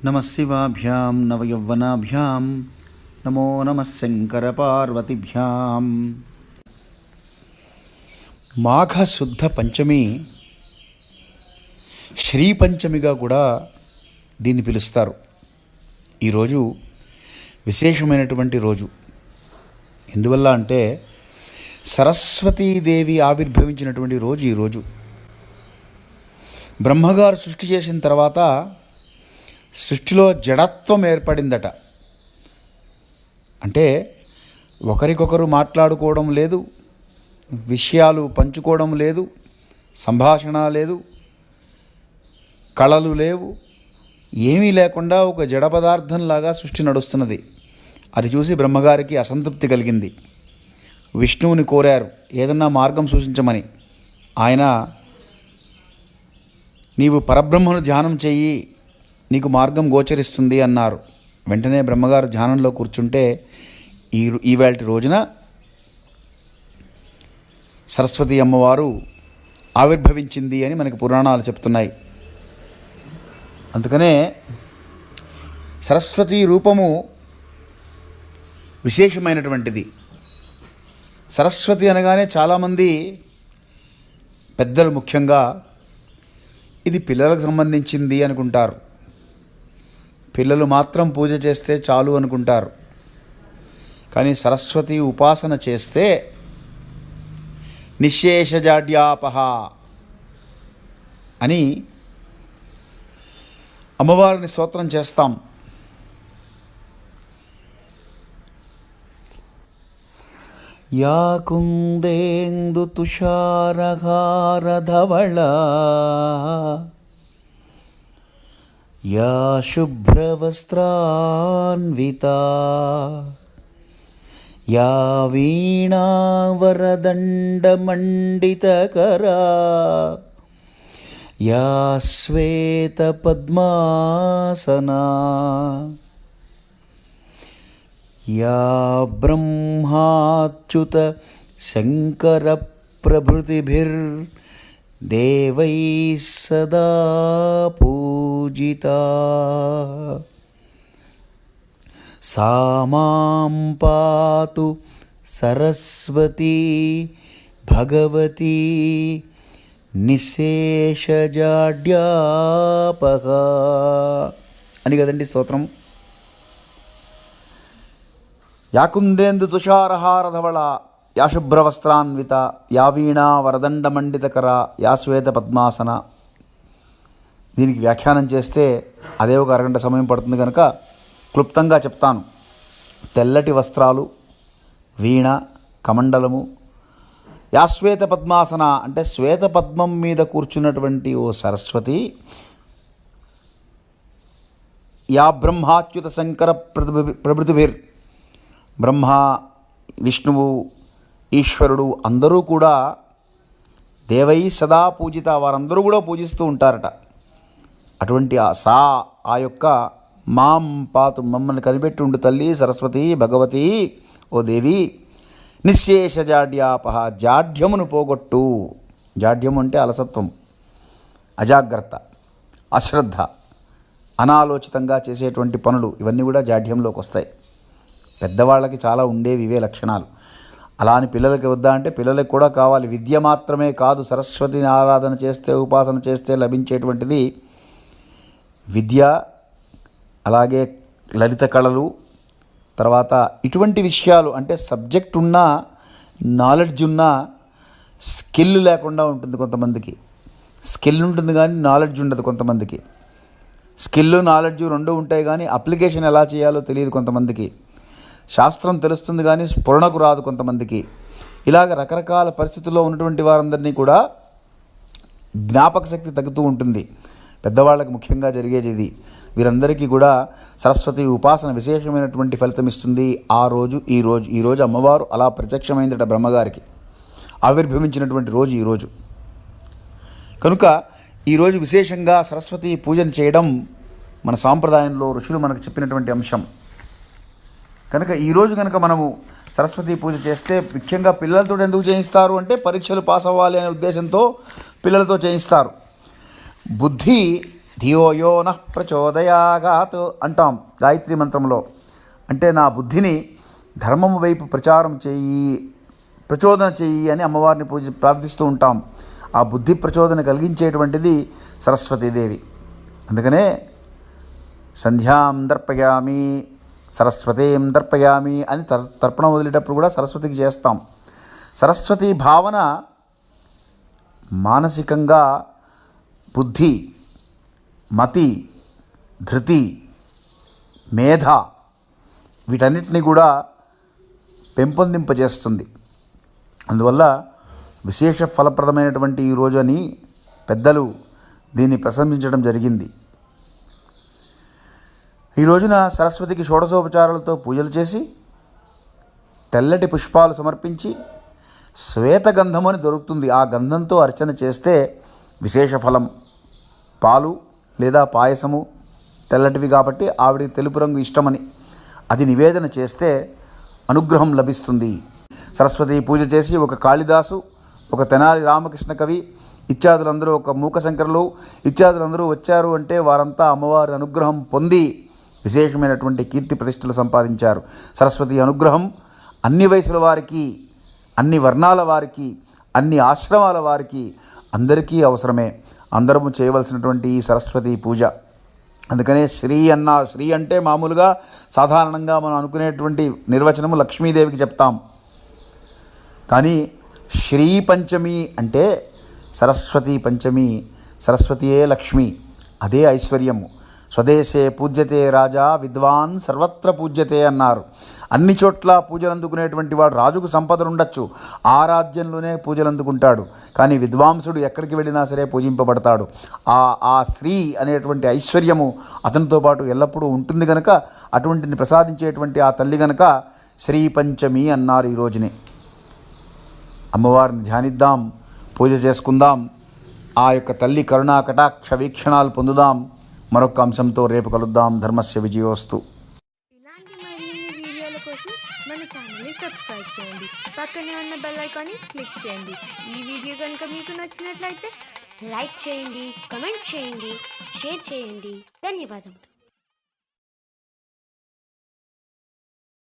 నమః శివాభ్యాం నవయౌవనాభ్యాం నమో నమః శంకరపార్వతిభ్యాం. మాఘశుద్ధ పంచమి శ్రీ పంచమిగా కూడా దీన్ని పిలుస్తారు. ఈరోజు విశేషమైనటువంటి రోజు. ఎందువల్ల అంటే సరస్వతీదేవి ఆవిర్భవించినటువంటి రోజు ఈరోజు. బ్రహ్మగారు సృష్టి చేసిన తర్వాత సృష్టిలో జడత్వం ఏర్పడిందట. అంటే ఒకరికొకరు మాట్లాడుకోవడం లేదు, విషయాలు పంచుకోవడం లేదు, సంభాషణ లేదు, కళలు లేవు, ఏమీ లేకుండా ఒక జడ పదార్థంలాగా సృష్టి నడుస్తున్నది. అది చూసి బ్రహ్మగారికి అసంతృప్తి కలిగింది. విష్ణువుని కోరారు ఏదన్నా మార్గం సూచించమని. ఆయన నీవు పరబ్రహ్మను ధ్యానం చెయ్యి, నీకు మార్గం గోచరిస్తుంది అన్నారు. వెంటనే బ్రహ్మగారు ధ్యానంలో కూర్చుంటే ఈవేళ రోజున సరస్వతి అమ్మవారు ఆవిర్భవించింది అని మనకి పురాణాలు చెప్తున్నాయి. అందుకనే సరస్వతి రూపము విశేషమైనటువంటిది. సరస్వతి అనగానే చాలామంది పెద్దలు ముఖ్యంగా ఇది పిల్లలకు సంబంధించింది అనుకుంటారు. పిల్లలు మాత్రం పూజ చేస్తే చాలు అనుకుంటారు. కానీ సరస్వతి ఉపాసన చేస్తే నిశ్శేషజాడ్యాపహ అని అమ్మవారిని స్తోత్రం చేస్తాం. యా కుందేందు తుషారహారధవళా యా శుభ్రవస్త్రాన్వితా యా వీణావరదండమండితకరా యా శ్వేతపద్మాసనా యా బ్రహ్మాచ్యుత శంకరప్రభృతిభిర్దేవై సదా పూజితా సా మాం పాతు సరస్వతీ భగవతీ నిశ్శేషజాడ్యాపహ అని కదండి స్తోత్రం. యాకుందేందు తుషారహారధవళ యా శుభ్రవస్త్రాన్విత యా వీణా వరదండమండితకర యా శ్వేత పద్మాసన. దీనికి వ్యాఖ్యానం చేస్తే అదే ఒక అరగంట సమయం పడుతుంది కనుక క్లుప్తంగా చెప్తాను. తెల్లటి వస్త్రాలు, వీణ, కమండలము. యా శ్వేత పద్మాసన అంటే శ్వేత పద్మం మీద కూర్చున్నటువంటి ఓ సరస్వతి. యా బ్రహ్మాచ్యుత శంకర ప్రభృతిభిర్ బ్రహ్మ, విష్ణువు, ఈశ్వరుడు అందరూ కూడా దేవై సదా పూజిత, వారందరూ కూడా పూజిస్తూ ఉంటారట. అటువంటి ఆ యొక్క మాం పాతు మమ్మల్ని కనిపెట్టి ఉండు తల్లి సరస్వతి భగవతి ఓ దేవి. నిశ్శేషజాడ్యాపహ జాడ్యమును పోగొట్టు. జాడ్యము అంటే అలసత్వం, అజాగ్రత్త, అశ్రద్ధ, అనాలోచితంగా చేసేటువంటి పనులు ఇవన్నీ కూడా జాడ్యంలోకి వస్తాయి. పెద్దవాళ్ళకి చాలా ఉండేవి ఇవే లక్షణాలు. అలా అని పిల్లలకి వద్దా అంటే పిల్లలకి కూడా కావాలి. విద్య మాత్రమే కాదు, సరస్వతిని ఆరాధన చేస్తే ఉపాసన చేస్తే లభించేటువంటిది విద్య, అలాగే లలిత కళలు, తర్వాత ఇటువంటి విషయాలు. అంటే సబ్జెక్ట్ ఉన్నా, నాలెడ్జ్ ఉన్నా స్కిల్ లేకుండా ఉంటుంది కొంతమందికి. స్కిల్ ఉంటుంది కానీ నాలెడ్జ్ ఉండదు కొంతమందికి. స్కిల్ నాలెడ్జ్ రెండు ఉంటాయి కానీ అప్లికేషన్ ఎలా చేయాలో తెలియదు కొంతమందికి. శాస్త్రం తెలుస్తుంది కానీ స్ఫురణకు రాదు కొంతమందికి. ఇలాగ రకరకాల పరిస్థితుల్లో ఉన్నటువంటి వారందరినీ కూడా జ్ఞాపక శక్తి తగ్గుతూ ఉంటుంది. పెద్దవాళ్ళకి ముఖ్యంగా జరిగేది ఇది. వీరందరికీ కూడా సరస్వతి ఉపాసన విశేషమైనటువంటి ఫలితం ఇస్తుంది. ఆ రోజు ఈరోజు అమ్మవారు అలా ప్రత్యక్షమైందట బ్రహ్మగారికి. ఆవిర్భవించినటువంటి రోజు ఈరోజు కనుక ఈరోజు విశేషంగా సరస్వతి పూజను చేయడం మన సాంప్రదాయంలో ఋషులు మనకు చెప్పినటువంటి అంశం. కనుక ఈరోజు కనుక మనము సరస్వతి పూజ చేస్తే ముఖ్యంగా పిల్లలతో ఎందుకు చేయిస్తారు అంటే పరీక్షలు పాస్ అవ్వాలి అనే ఉద్దేశంతో పిల్లలతో చేయిస్తారు. బుద్ధి ధియో యో నః ప్రచోదయాగాత్ అంటాం గాయత్రి మంత్రంలో. అంటే నా బుద్ధిని ధర్మం వైపు ప్రచోదన చెయ్యి అని అమ్మవారిని ప్రార్థిస్తూ ఉంటాం. ఆ బుద్ధి ప్రచోదన కలిగించేటువంటిది సరస్వతీదేవి. అందుకనే సంధ్యాం దర్పయామి సరస్వతీం దర్పయామి అని తర్పణం వదిలేటప్పుడు కూడా సరస్వతికి చేస్తాం. సరస్వతి భావన మానసికంగా బుద్ధి, మతి, ధృతి, మేధ వీటన్నిటిని కూడా పెంపొందింపజేస్తుంది. అందువల్ల విశేష ఫలప్రదమైనటువంటి ఈ రోజు అని పెద్దలు దీన్ని ప్రశంసించడం జరిగింది. ఈ రోజున సరస్వతికి షోడశోపచారాలతో పూజలు చేసి తెల్లటి పుష్పాలు సమర్పించి శ్వేతగంధం అని దొరుకుతుంది, ఆ గంధంతో అర్చన చేస్తే విశేష ఫలం. పాలు లేదా పాయసము తెల్లటివి కాబట్టి ఆవిడికి తెలుపు రంగు ఇష్టమని అది నివేదన చేస్తే అనుగ్రహం లభిస్తుంది. సరస్వతి పూజ చేసి ఒక కాళిదాసు, ఒక తెనాలి రామకృష్ణ కవి ఇత్యాదులందరూ, ఒక మూకశంకరులు ఇత్యాదులందరూ వచ్చారు అంటే వారంతా అమ్మవారి అనుగ్రహం పొంది విశేషమైనటువంటి కీర్తి ప్రతిష్టలు సంపాదించారు. సరస్వతి అనుగ్రహం అన్ని వయసుల వారికి, అన్ని వర్ణాల వారికి, అన్ని ఆశ్రమాల వారికి అందరికీ అవసరమే. అందరము చేయవలసినటువంటి ఈ సరస్వతి పూజ. అందుకనే శ్రీ అంటే మామూలుగా సాధారణంగా మనం అనుకునేటువంటి నిర్వచనము లక్ష్మీదేవికి చెప్తాం. కానీ శ్రీ పంచమి అంటే సరస్వతి పంచమి, సరస్వతియే లక్ష్మి, అదే ఐశ్వర్యము. స్వదేశే పూజ్యతే రాజా విద్వాన్ సర్వత్ర పూజ్యతే అన్నారు. అన్ని చోట్ల పూజలు అందుకునేటువంటి వాడు, రాజుకు సంపదలు ఉండొచ్చు, ఆ రాజ్యంలోనే పూజలు అందుకుంటాడు, కానీ విద్వాంసుడు ఎక్కడికి వెళ్ళినా సరే పూజింపబడతాడు. ఆ స్త్రీ అనేటువంటి ఐశ్వర్యము అతనితో పాటు ఎల్లప్పుడూ ఉంటుంది కనుక అటువంటిని ప్రసాదించేటువంటి ఆ తల్లి కనుక శ్రీ పంచమి అన్నారు. ఈ రోజుని అమ్మవారిని ధ్యానిద్దాం, పూజ చేసుకుందాం, ఆ యొక్క తల్లి కరుణా కటాక్ష వీక్షణాలు పొందుదాం. మరొక అంశంతో రేపు కలుద్దాం. ధర్మస్య విజయోస్తు. ఇలాంటి మరిన్ని వీడియోల కోసం మన ఛానల్ని సబ్స్క్రైబ్ చేయండి, పక్కనే ఉన్న బెల్ ఐకాన్ని క్లిక్ చేయండి. ఈ వీడియో కనుక మీకు నచ్చినట్లయితే లైక్ చేయండి, కమెంట్ చేయండి, షేర్ చేయండి. ధన్యవాదములు.